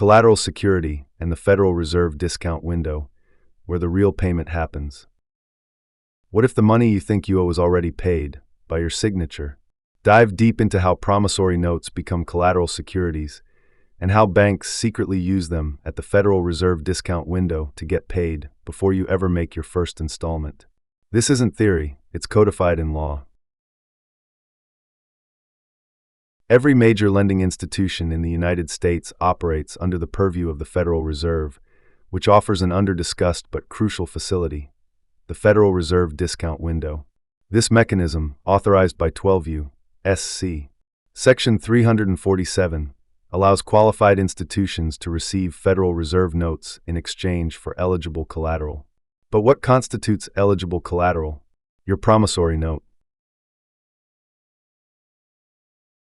Collateral security and the Federal Reserve discount window, where the real payment happens. What if the money you think you owe is already paid by your signature? Dive deep into how promissory notes become collateral securities and how banks secretly use them at the Federal Reserve discount window to get paid before you ever make your first installment. This isn't theory, it's codified in law. Every major lending institution in the United States operates under the purview of the Federal Reserve, which offers an under-discussed but crucial facility, the Federal Reserve discount window. This mechanism, authorized by 12 U.S.C. Section 347, allows qualified institutions to receive Federal Reserve notes in exchange for eligible collateral. But what constitutes eligible collateral? Your promissory note.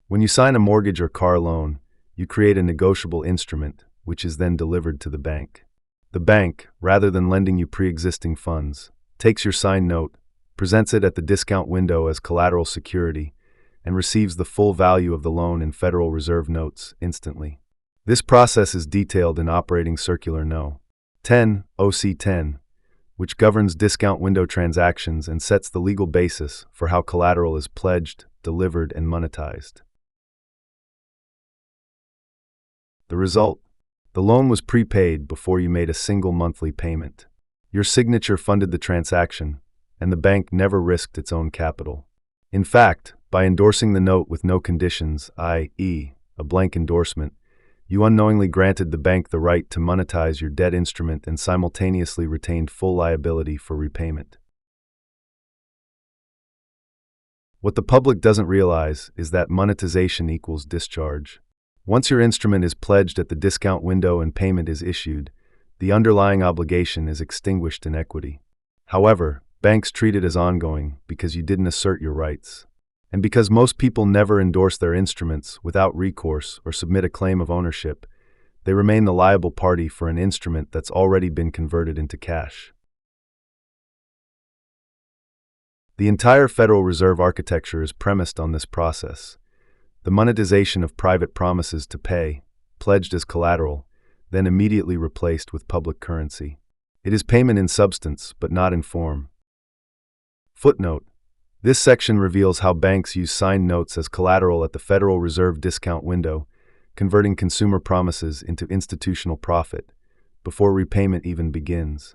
When you sign a mortgage or car loan, you create a negotiable instrument, which is then delivered to the bank. The bank, rather than lending you pre-existing funds, takes your signed note, presents it at the discount window as collateral security, and receives the full value of the loan in Federal Reserve notes instantly. This process is detailed in Operating Circular No. 10, OC 10, which governs discount window transactions and sets the legal basis for how collateral is pledged, delivered, and monetized. The result: the loan was prepaid before you made a single monthly payment. Your signature funded the transaction, and the bank never risked its own capital. In fact, by endorsing the note with no conditions, i.e., a blank endorsement, you unknowingly granted the bank the right to monetize your debt instrument and simultaneously retained full liability for repayment. What the public doesn't realize is that monetization equals discharge. Once your instrument is pledged at the discount window and payment is issued, the underlying obligation is extinguished in equity. However, banks treat it as ongoing because you didn't assert your rights. And because most people never endorse their instruments without recourse or submit a claim of ownership, they remain the liable party for an instrument that's already been converted into cash. The entire Federal Reserve architecture is premised on this process. The monetization of private promises to pay, pledged as collateral, then immediately replaced with public currency. It is payment in substance, but not in form. Footnote: this section reveals how banks use signed notes as collateral at the Federal Reserve discount window, converting consumer promises into institutional profit before repayment even begins.